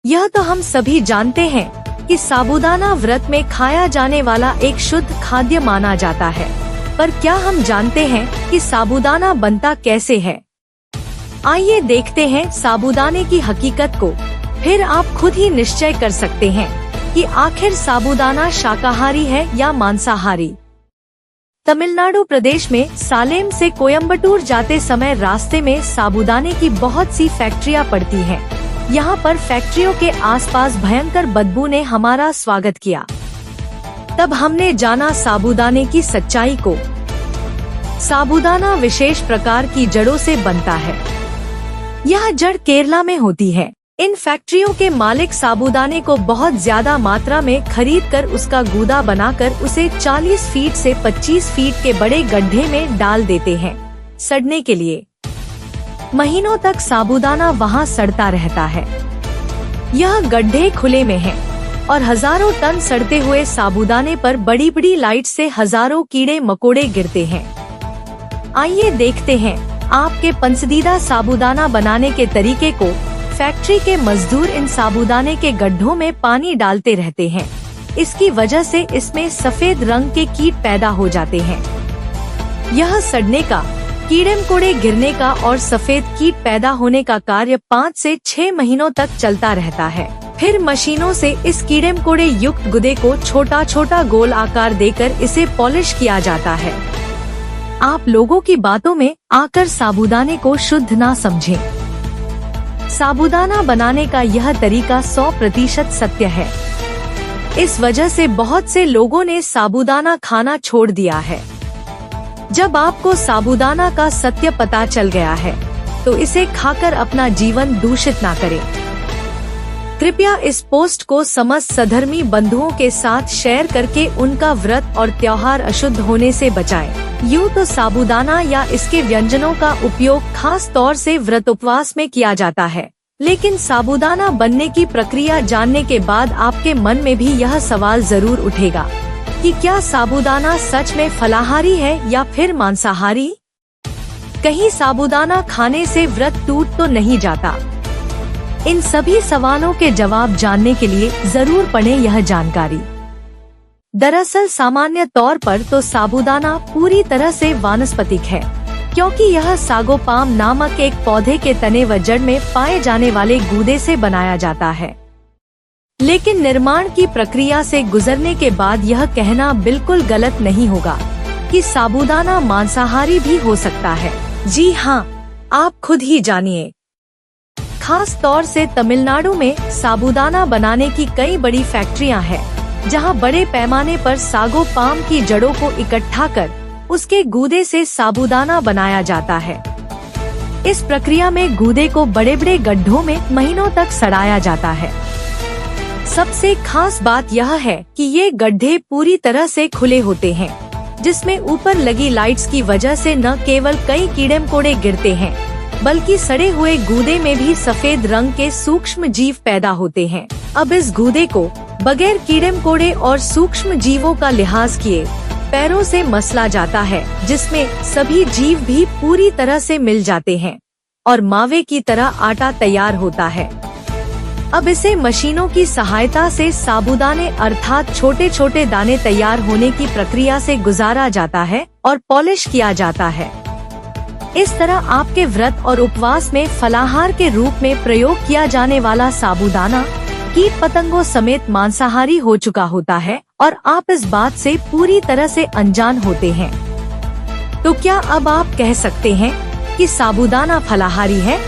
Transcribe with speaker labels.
Speaker 1: यह तो हम सभी जानते हैं कि साबूदाना व्रत में खाया जाने वाला एक शुद्ध खाद्य माना जाता है, पर क्या हम जानते हैं कि साबूदाना बनता कैसे है? आइए देखते हैं साबूदाने की हकीकत को, फिर आप खुद ही निश्चय कर सकते हैं कि आखिर साबूदाना शाकाहारी है या मांसाहारी। तमिलनाडु प्रदेश में सालेम से कोयम्बटूर जाते समय रास्ते में साबूदाने की बहुत सी फैक्ट्रियां पड़ती हैं। यहाँ पर फैक्ट्रियों के आसपास भयंकर बदबू ने हमारा स्वागत किया। तब हमने जाना साबूदाने की सच्चाई को। साबूदाना विशेष प्रकार की जड़ों से बनता है। यह जड़ केरला में होती है। इन फैक्ट्रियों के मालिक साबूदाने को बहुत ज्यादा मात्रा में खरीद कर उसका गूदा बनाकर उसे 40 फीट से 25 फीट के बड़े गड्ढे में डाल देते हैं सड़ने के लिए। महीनों तक साबूदाना वहां सड़ता रहता है। यह गड्ढे खुले में हैं और हजारों टन सड़ते हुए साबूदाने पर बड़ी बड़ी लाइट से हजारों कीड़े मकोड़े गिरते हैं। आइए देखते हैं आपके पसंदीदा साबूदाना बनाने के तरीके को। फैक्ट्री के मजदूर इन साबूदाने के गड्ढों में पानी डालते रहते हैं। इसकी वजह से इसमें सफेद रंग के कीट पैदा हो जाते हैं। यह सड़ने का, कीड़े मकोड़े गिरने का और सफेद कीट पैदा होने का कार्य 5 से 6 महीनों तक चलता रहता है। फिर मशीनों से इस कीड़े मकोड़े युक्त गुदे को छोटा छोटा गोल आकार देकर इसे पॉलिश किया जाता है। आप लोगों की बातों में आकर साबूदाने को शुद्ध ना समझें। साबूदाना बनाने का यह तरीका 100% सत्य है। इस वजह से बहुत से लोगों ने साबूदाना खाना छोड़ दिया है। जब आपको साबूदाना का सत्य पता चल गया है, तो इसे खाकर अपना जीवन दूषित ना करें। कृपया इस पोस्ट को समस्त सधर्मी बंधुओं के साथ शेयर करके उनका व्रत और त्योहार अशुद्ध होने से बचाएं। यूँ तो साबूदाना या इसके व्यंजनों का उपयोग खास तौर से व्रत उपवास में किया जाता है, लेकिन साबूदाना बनने की प्रक्रिया जानने के बाद आपके मन में भी यह सवाल जरूर उठेगा कि क्या साबूदाना सच में फलाहारी है या फिर मांसाहारी? कहीं साबूदाना खाने से व्रत टूट तो नहीं जाता? इन सभी सवालों के जवाब जानने के लिए जरूर पढ़ें यह जानकारी। दरअसल सामान्य तौर पर तो साबूदाना पूरी तरह से वानस्पतिक है, क्योंकि यह सागोपाम नामक एक पौधे के तने व जड़ में पाए जाने वाले गूदे से बनाया जाता है। लेकिन निर्माण की प्रक्रिया से गुजरने के बाद यह कहना बिल्कुल गलत नहीं होगा कि साबूदाना मांसाहारी भी हो सकता है। जी हाँ, आप खुद ही जानिए। खास तौर से तमिलनाडु में साबूदाना बनाने की कई बड़ी फैक्ट्रियां हैं, जहां बड़े पैमाने पर सागो पाम की जड़ों को इकट्ठा कर उसके गूदे से साबूदाना बनाया जाता है। इस प्रक्रिया में गूदे को बड़े बड़े गड्ढों में महीनों तक सड़ाया जाता है। सबसे खास बात यह है कि ये गड्ढे पूरी तरह से खुले होते हैं, जिसमें ऊपर लगी लाइट्स की वजह से न केवल कई कीड़े मकोड़े गिरते हैं, बल्कि सड़े हुए गूदे में भी सफेद रंग के सूक्ष्म जीव पैदा होते हैं। अब इस गूदे को बगैर कीड़े मकोड़े और सूक्ष्म जीवों का लिहाज किए पैरों से मसला जाता है, जिसमें सभी जीव भी पूरी तरह से मिल जाते हैं और मावे की तरह आटा तैयार होता है। अब इसे मशीनों की सहायता से साबूदाने अर्थात छोटे छोटे दाने तैयार होने की प्रक्रिया से गुजारा जाता है और पॉलिश किया जाता है। इस तरह आपके व्रत और उपवास में फलाहार के रूप में प्रयोग किया जाने वाला साबूदाना कीट पतंगों समेत मांसाहारी हो चुका होता है और आप इस बात से पूरी तरह से अनजान होते हैं। तो क्या अब आप कह सकते हैं कि साबूदाना फलाहारी है?